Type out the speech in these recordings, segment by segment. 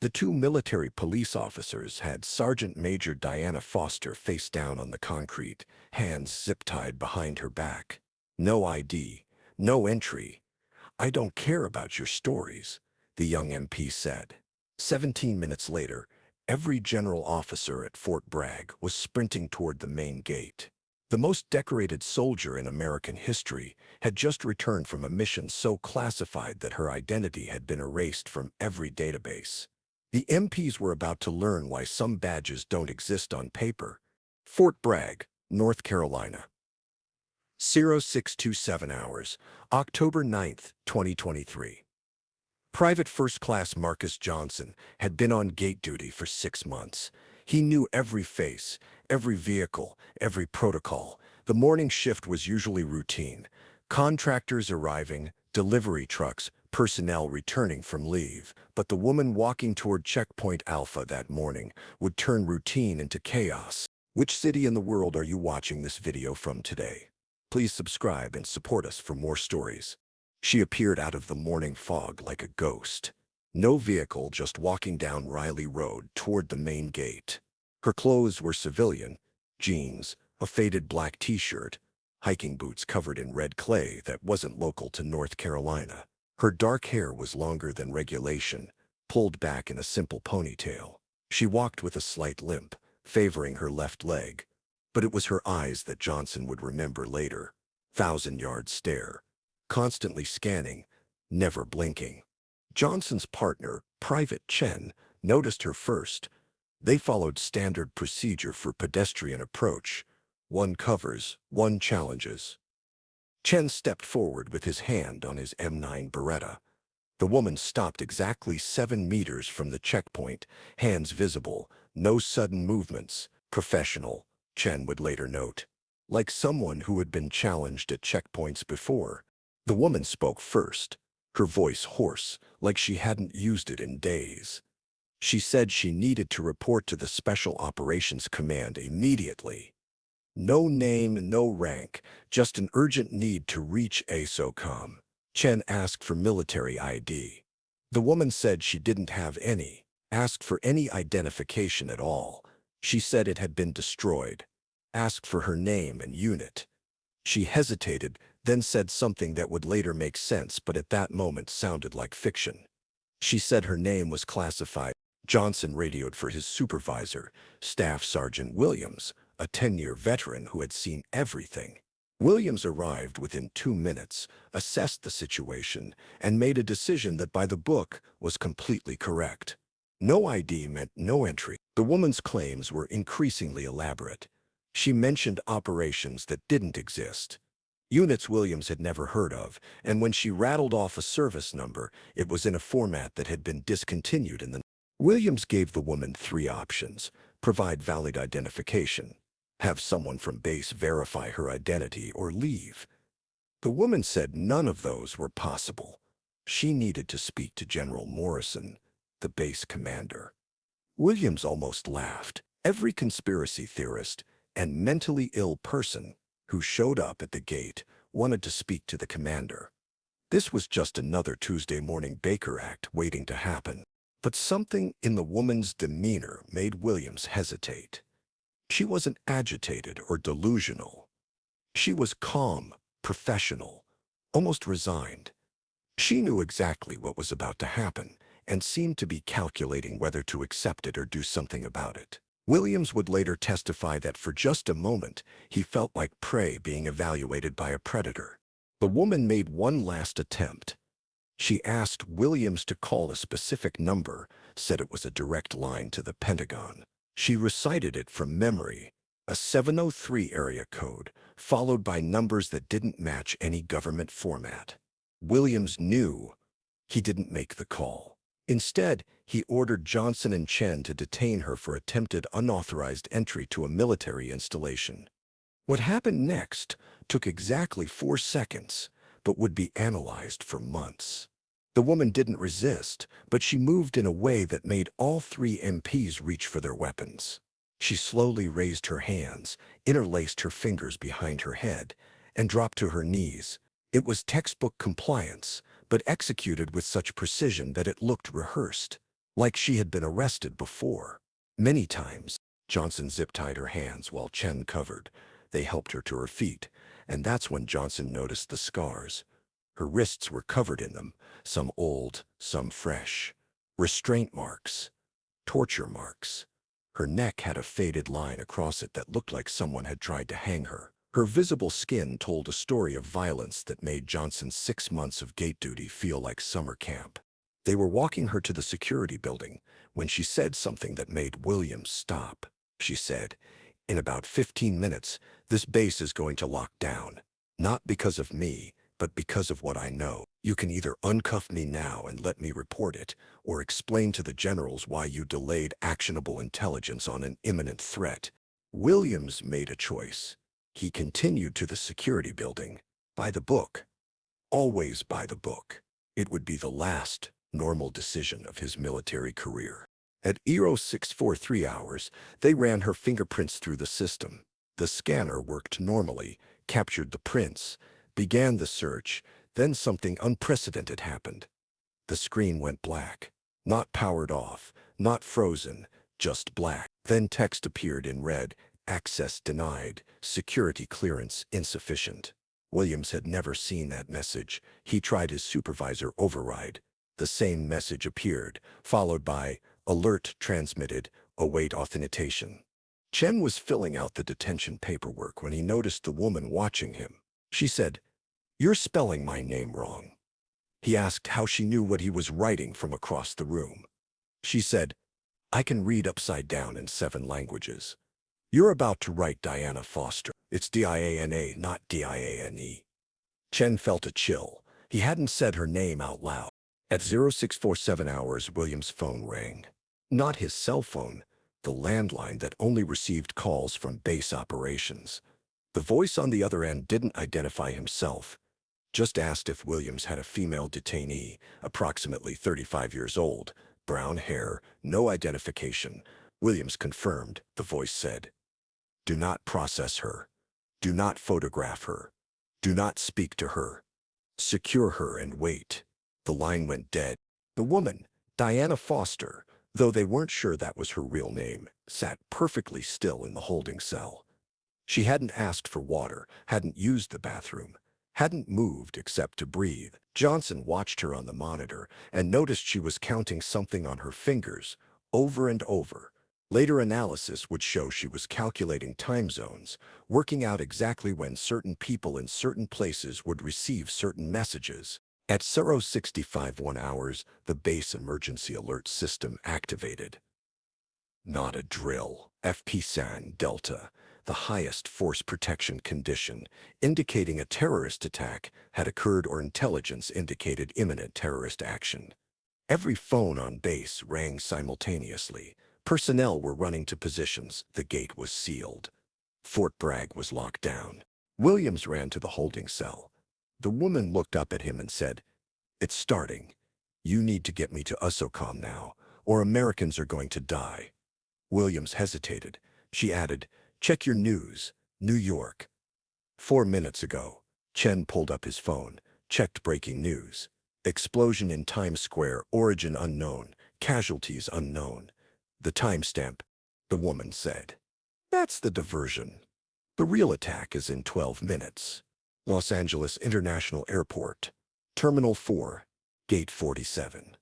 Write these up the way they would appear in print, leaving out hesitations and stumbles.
The two military police officers had Sergeant Major Diana Foster face down on the concrete, hands zip-tied behind her back. "No ID, no entry. I don't care about your stories," the young MP said. 17 minutes later, every general officer at Fort Bragg was sprinting toward the main gate. The most decorated soldier in American history had just returned from a mission so classified that her identity had been erased from every database. The MPs were about to learn why some badges don't exist on paper. Fort Bragg, North Carolina. 0627 hours, October 9th, 2023. Private First Class Marcus Johnson had been on gate duty for 6 months. He knew every face, every vehicle, every protocol. The morning shift was usually routine. Contractors arriving, delivery trucks, personnel returning from leave. But the woman walking toward Checkpoint Alpha that morning would turn routine into chaos. Which city in the world are you watching this video from today? Please subscribe and support us for more stories. She appeared out of the morning fog like a ghost. No vehicle, just walking down Riley Road toward the main gate. Her clothes were civilian, jeans, a faded black t-shirt, hiking boots covered in red clay that wasn't local to North Carolina. Her dark hair was longer than regulation, pulled back in a simple ponytail. She walked with a slight limp, favoring her left leg. But it was her eyes that Johnson would remember later. 1,000-yard stare. Constantly scanning, never blinking. Johnson's partner, Private Chen, noticed her first. They followed standard procedure for pedestrian approach. One covers, one challenges. Chen stepped forward with his hand on his M9 Beretta. The woman stopped exactly 7 meters from the checkpoint, hands visible, no sudden movements. Professional, Chen would later note. Like someone who had been challenged at checkpoints before. The woman spoke first, her voice hoarse, like she hadn't used it in days. She said she needed to report to the Special Operations Command immediately. No name, no rank, just an urgent need to reach ASOCOM. Chen asked for military ID. The woman said she didn't have any, asked for any identification at all. She said it had been destroyed. Asked for her name and unit. She hesitated, then said something that would later make sense but at that moment sounded like fiction. She said her name was classified. Johnson radioed for his supervisor, Staff Sergeant Williams, a 10-year veteran who had seen everything. Williams arrived within 2 minutes, assessed the situation, and made a decision that by the book was completely correct. No ID meant no entry. The woman's claims were increasingly elaborate. She mentioned operations that didn't exist. Units Williams had never heard of, and when she rattled off a service number, it was in a format that had been discontinued in the... Williams gave the woman 3 options. Provide valid identification, have someone from base verify her identity, or leave. The woman said none of those were possible. She needed to speak to General Morrison, the base commander. Williams almost laughed. Every conspiracy theorist and mentally ill person who showed up at the gate wanted to speak to the commander. This was just another Tuesday morning Baker Act waiting to happen. But something in the woman's demeanor made Williams hesitate. She wasn't agitated or delusional. She was calm, professional, almost resigned. She knew exactly what was about to happen and seemed to be calculating whether to accept it or do something about it. Williams would later testify that for just a moment, he felt like prey being evaluated by a predator. The woman made one last attempt. She asked Williams to call a specific number, said it was a direct line to the Pentagon. She recited it from memory, a 703 area code, followed by numbers that didn't match any government format. Williams knew. He didn't make the call. Instead, he ordered Johnson and Chen to detain her for attempted unauthorized entry to a military installation. What happened next took exactly 4 seconds, but would be analyzed for months. The woman didn't resist, but she moved in a way that made all 3 MPs reach for their weapons. She slowly raised her hands, interlaced her fingers behind her head, and dropped to her knees. It was textbook compliance, but executed with such precision that it looked rehearsed. like she had been arrested before. Many times, Johnson zip-tied her hands while Chen covered. They helped her to her feet, and that's when Johnson noticed the scars. Her wrists were covered in them, some old, some fresh. Restraint marks, torture marks. Her neck had a faded line across it that looked like someone had tried to hang her. Her visible skin told a story of violence that made Johnson's 6 months of gate duty feel like summer camp. They were walking her to the security building when she said something that made Williams stop. She said, "In about 15 minutes, this base is going to lock down. Not because of me, but because of what I know. You can either uncuff me now and let me report it, or explain to the generals why you delayed actionable intelligence on an imminent threat." Williams made a choice. He continued to the security building. By the book. Always by the book. It would be the last normal decision of his military career. At 0643 hours, they ran her fingerprints through the system. The scanner worked normally, captured the prints, began the search, then something unprecedented happened. The screen went black. Not powered off, not frozen, just black. Then text appeared in red, access denied, security clearance insufficient. Williams had never seen that message. He tried his supervisor override. The same message appeared, followed by, alert transmitted, await authentication. Chen was filling out the detention paperwork when he noticed the woman watching him. She said, "You're spelling my name wrong." He asked how she knew what he was writing from across the room. She said, "I can read upside down in 7 languages. You're about to write Diana Foster. It's Diana, not Diane." Chen felt a chill. He hadn't said her name out loud. At 0647 hours, Williams' phone rang. Not his cell phone, the landline that only received calls from base operations. The voice on the other end didn't identify himself, just asked if Williams had a female detainee, approximately 35 years old, brown hair, no identification. Williams confirmed, the voice said. "Do not process her. Do not photograph her. Do not speak to her. Secure her and wait." The line went dead. The woman, Diana Foster, though they weren't sure that was her real name, sat perfectly still in the holding cell. She hadn't asked for water, hadn't used the bathroom, hadn't moved except to breathe. Johnson watched her on the monitor and noticed she was counting something on her fingers, over and over. Later analysis would show she was calculating time zones, working out exactly when certain people in certain places would receive certain messages. At 0651 hours, the base emergency alert system activated. Not a drill. FP-SAN Delta, the highest force protection condition, indicating a terrorist attack had occurred or intelligence indicated imminent terrorist action. Every phone on base rang simultaneously. Personnel were running to positions. The gate was sealed. Fort Bragg was locked down. Williams ran to the holding cell. The woman looked up at him and said, "It's starting. You need to get me to USOCOM now, or Americans are going to die." Williams hesitated. She added, "Check your news, New York." 4 minutes ago, Chen pulled up his phone, checked breaking news. Explosion in Times Square, origin unknown, casualties unknown. The timestamp, the woman said. "That's the diversion. The real attack is in 12 minutes. Los Angeles International Airport, Terminal 4, Gate 47.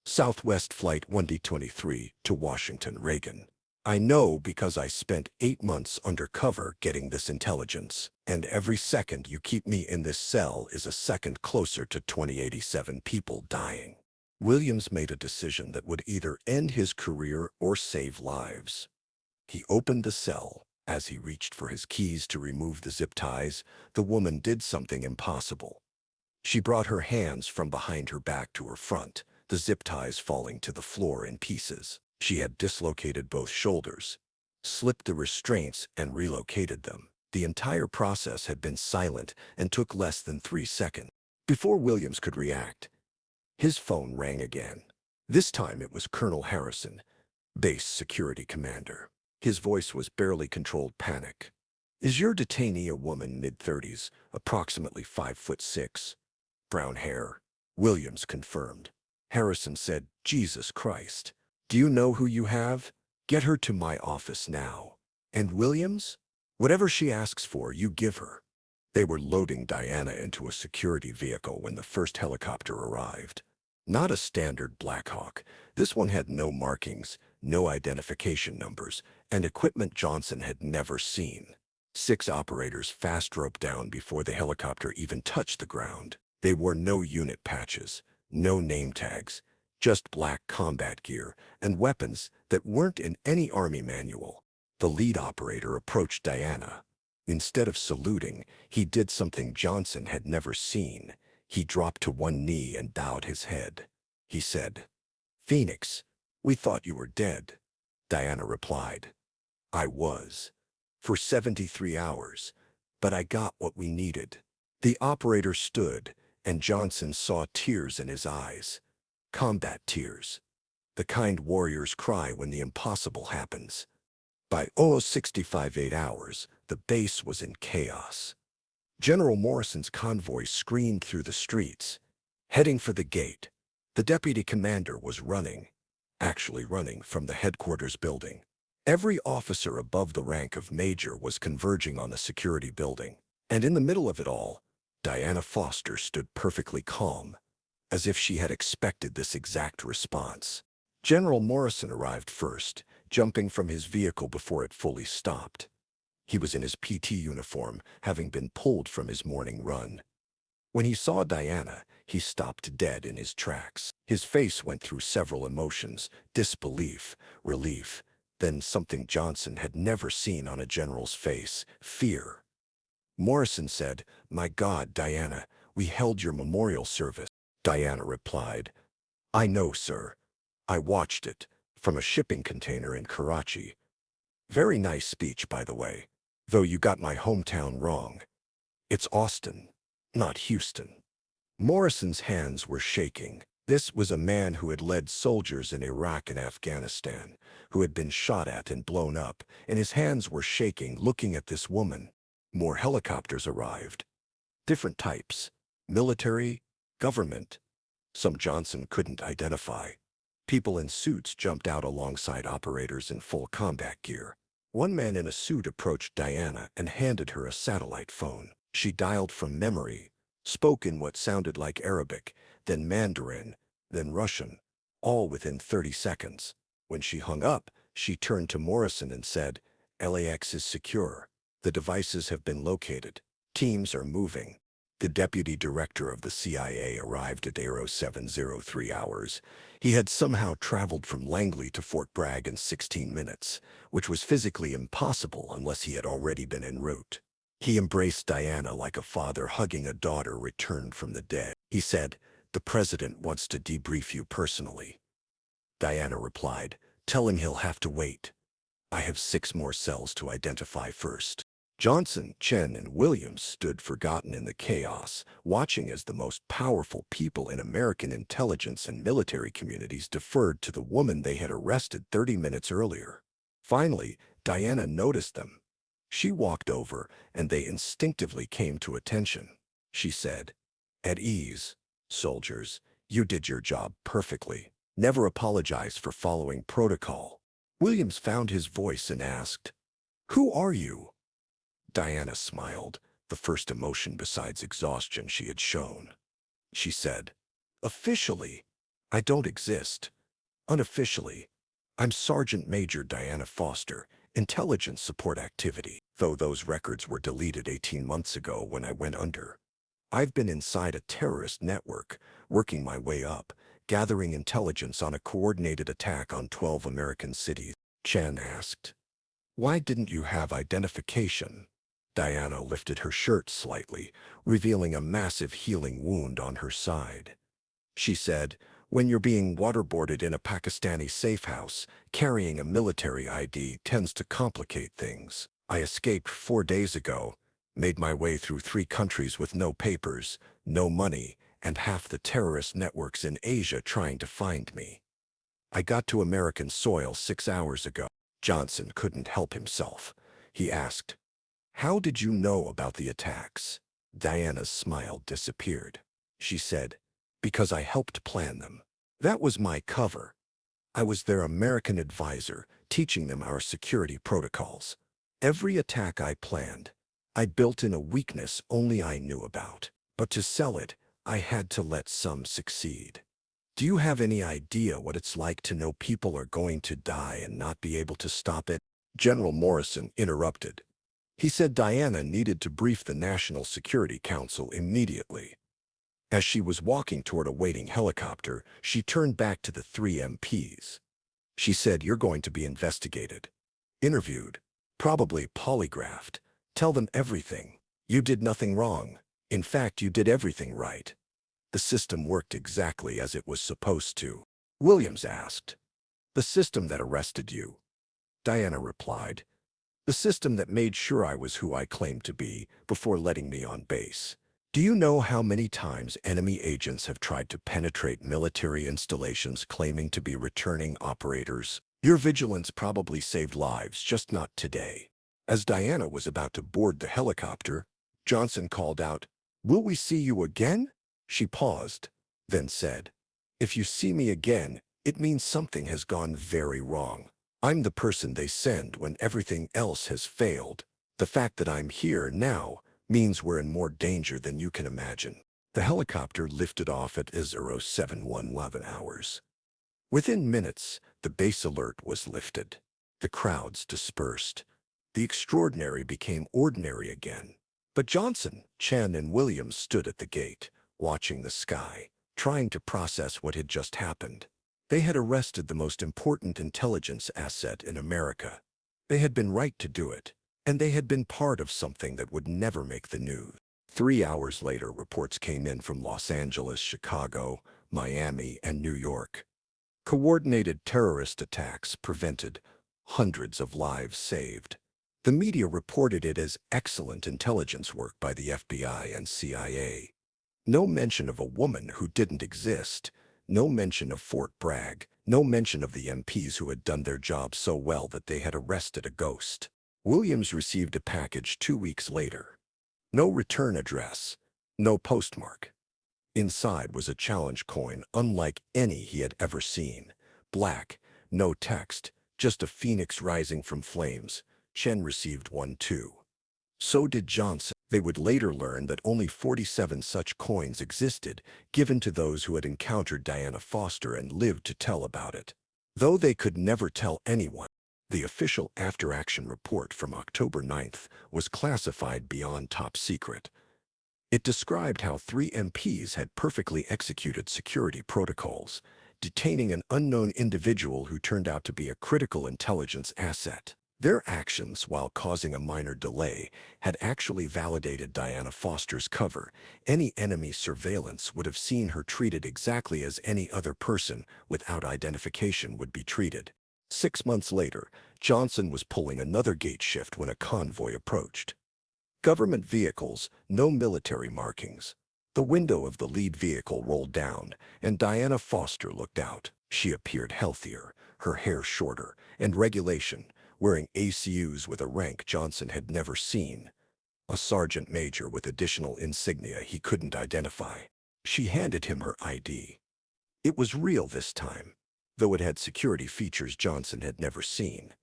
Southwest Flight 1D23 to Washington, Reagan. I know because I spent 8 months undercover getting this intelligence, and every second you keep me in this cell is a second closer to 2087 people dying." Williams made a decision that would either end his career or save lives. He opened the cell. As he reached for his keys to remove the zip ties, the woman did something impossible. She brought her hands from behind her back to her front, the zip ties falling to the floor in pieces. She had dislocated both shoulders, slipped the restraints, and relocated them. The entire process had been silent and took less than 3 seconds. Before Williams could react, his phone rang again. This time it was Colonel Harrison, base security commander. His voice was barely controlled panic. "Is your detainee a woman mid-30s, approximately 5'6", brown hair?" Williams confirmed. Harrison said, Jesus Christ. Do you know who you have? Get her to my office now. And Williams? Whatever she asks for, you give her. They were loading Diana into a security vehicle when the first helicopter arrived. Not a standard Black Hawk. This one had no markings, no identification numbers, and equipment Johnson had never seen. 6 operators fast-roped down before the helicopter even touched the ground. They wore no unit patches, no name tags, just black combat gear and weapons that weren't in any Army manual. The lead operator approached Diana. Instead of saluting, he did something Johnson had never seen. He dropped to one knee and bowed his head. He said, "Phoenix, we thought you were dead." Diana replied, "I was. For 73 hours. But I got what we needed." The operator stood, and Johnson saw tears in his eyes. Combat tears. The kind warriors cry when the impossible happens. By 65 hours, the base was in chaos. General Morrison's convoy screamed through the streets, heading for the gate. The deputy commander was running, actually running from the headquarters building. Every officer above the rank of major was converging on the security building. And in the middle of it all, Diana Foster stood perfectly calm, as if she had expected this exact response. General Morrison arrived first, jumping from his vehicle before it fully stopped. He was in his PT uniform, having been pulled from his morning run. When he saw Diana, he stopped dead in his tracks. His face went through several emotions: disbelief, relief, then something Johnson had never seen on a general's face: fear. Morrison said, "My God, Diana, we held your memorial service." Diana replied, "I know, sir. I watched it from a shipping container in Karachi. Very nice speech, by the way, though you got my hometown wrong. It's Austin, not Houston." Morrison's hands were shaking. This was a man who had led soldiers in Iraq and Afghanistan, who had been shot at and blown up, and his hands were shaking looking at this woman. More helicopters arrived. Different types. Military, government. Some Johnson couldn't identify. People in suits jumped out alongside operators in full combat gear. One man in a suit approached Diana and handed her a satellite phone. She dialed from memory, spoke in what sounded like Arabic, then Mandarin, then Russian, all within 30 seconds. When she hung up, she turned to Morrison and said, "LAX is secure. The devices have been located. Teams are moving." The deputy director of the CIA arrived at 0703 hours. He had somehow traveled from Langley to Fort Bragg in 16 minutes, which was physically impossible unless he had already been en route. He embraced Diana like a father hugging a daughter returned from the dead. He said, "The president wants to debrief you personally." Diana replied, "Tell him he'll have to wait. I have 6 more cells to identify first." Johnson, Chen, and Williams stood forgotten in the chaos, watching as the most powerful people in American intelligence and military communities deferred to the woman they had arrested 30 minutes earlier. Finally, Diana noticed them. She walked over, and they instinctively came to attention. She said, "At ease, soldiers. You did your job perfectly. Never apologize for following protocol." Williams found his voice and asked, "Who are you?" Diana smiled, the first emotion besides exhaustion she had shown. She said, "Officially, I don't exist. Unofficially, I'm Sergeant Major Diana Foster, Intelligence Support Activity, though those records were deleted 18 months ago when I went under. I've been inside a terrorist network, working my way up, gathering intelligence on a coordinated attack on 12 American cities." Chen asked, "Why didn't you have identification?" Diana lifted her shirt slightly, revealing a massive healing wound on her side. She said, "When you're being waterboarded in a Pakistani safe house, carrying a military ID tends to complicate things. I escaped 4 days ago, made my way through 3 countries with no papers, no money, and half the terrorist networks in Asia trying to find me. I got to American soil 6 hours ago." Johnson couldn't help himself. He asked, "How did you know about the attacks?" Diana's smile disappeared. She said, "Because I helped plan them." That was my cover. I was their American advisor, teaching them our security protocols. Every attack I planned, I built in a weakness only I knew about. But to sell it, I had to let some succeed. Do you have any idea what it's like to know people are going to die and not be able to stop it? General Morrison interrupted. He said Diana needed to brief the National Security Council immediately. As she was walking toward a waiting helicopter, she turned back to the three MPs. She said, "You're going to be investigated, interviewed, probably polygraphed. Tell them everything. You did nothing wrong. In fact, you did everything right." The system worked exactly as it was supposed to. Williams asked. "The system that arrested you?" Diana replied. "The system that made sure I was who I claimed to be before letting me on base. Do you know how many times enemy agents have tried to penetrate military installations claiming to be returning operators? Your vigilance probably saved lives, just not today." As Diana was about to board the helicopter, Johnson called out, "Will we see you again?" She paused, then said, "If you see me again, it means something has gone very wrong. I'm the person they send when everything else has failed. The fact that I'm here now means we're in more danger than you can imagine." The helicopter lifted off at 0711 hours. Within minutes, the base alert was lifted. The crowds dispersed. The extraordinary became ordinary again. But Johnson, Chen, and Williams stood at the gate, watching the sky, trying to process what had just happened. They had arrested the most important intelligence asset in America. They had been right to do it, and they had been part of something that would never make the news. 3 hours later, reports came in from Los Angeles, Chicago, Miami, and New York. Coordinated terrorist attacks prevented, hundreds of lives saved. The media reported it as excellent intelligence work by the FBI and CIA. No mention of a woman who didn't exist. No mention of Fort Bragg. No mention of the MPs who had done their job so well that they had arrested a ghost. Williams received a package 2 weeks later. No return address. No postmark. Inside was a challenge coin unlike any he had ever seen. Black, no text, just a phoenix rising from flames. Chen received one too. So did Johnson. They would later learn that only 47 such coins existed, given to those who had encountered Diana Foster and lived to tell about it. Though they could never tell anyone, the official after-action report from October 9th was classified beyond top secret. It described how 3 MPs had perfectly executed security protocols, detaining an unknown individual who turned out to be a critical intelligence asset. Their actions, while causing a minor delay, had actually validated Diana Foster's cover. Any enemy surveillance would have seen her treated exactly as any other person without identification would be treated. 6 months later, Johnson was pulling another gate shift when a convoy approached. Government vehicles, no military markings. The window of the lead vehicle rolled down, and Diana Foster looked out. She appeared healthier, her hair shorter, and regulation, wearing ACUs with a rank Johnson had never seen. A sergeant major with additional insignia he couldn't identify. She handed him her ID. It was real this time, though it had security features Johnson had never seen.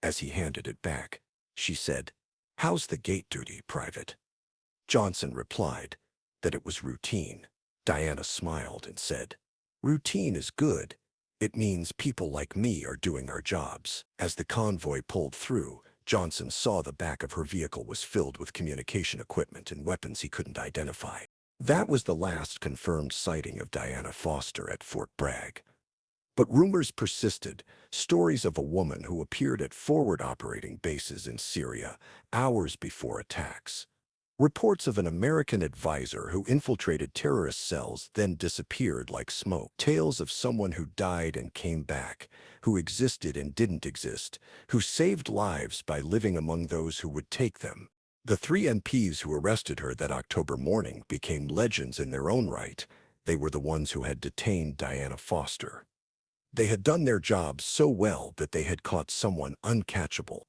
As he handed it back, she said, "How's the gate duty, Private?" Johnson replied that it was routine. Diana smiled and said, "Routine is good. It means people like me are doing our jobs." As the convoy pulled through, Johnson saw the back of her vehicle was filled with communication equipment and weapons he couldn't identify. That was the last confirmed sighting of Diana Foster at Fort Bragg. But rumors persisted, stories of a woman who appeared at forward operating bases in Syria hours before attacks. Reports of an American advisor who infiltrated terrorist cells then disappeared like smoke. Tales of someone who died and came back, who existed and didn't exist, who saved lives by living among those who would take them. The 3 MPs who arrested her that October morning became legends in their own right. They were the ones who had detained Diana Foster. They had done their jobs so well that they had caught someone uncatchable.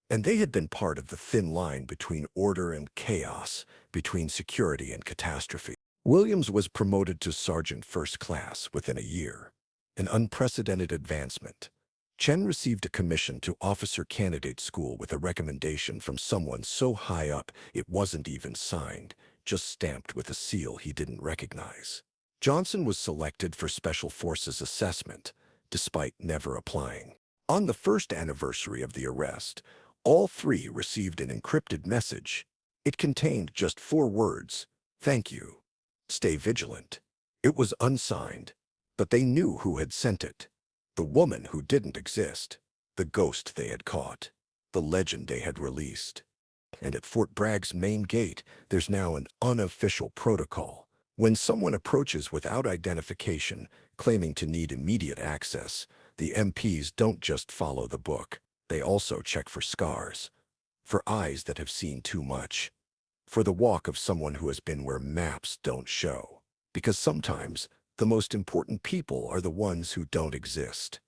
And they had been part of the thin line between order and chaos, between security and catastrophe. Williams was promoted to Sergeant First Class within a year, an unprecedented advancement. Chen received a commission to Officer Candidate School with a recommendation from someone so high up it wasn't even signed, just stamped with a seal he didn't recognize. Johnson was selected for Special Forces assessment, despite never applying. On the first anniversary of the arrest, all three received an encrypted message. It contained just 4 words: "Thank you. Stay vigilant." It was unsigned, but they knew who had sent it. The woman who didn't exist, the ghost they had caught, the legend they had released. And at Fort Bragg's main gate, there's now an unofficial protocol. When someone approaches without identification, claiming to need immediate access, the MPs don't just follow the book. They also check for scars, for eyes that have seen too much, for the walk of someone who has been where maps don't show. Because sometimes, the most important people are the ones who don't exist.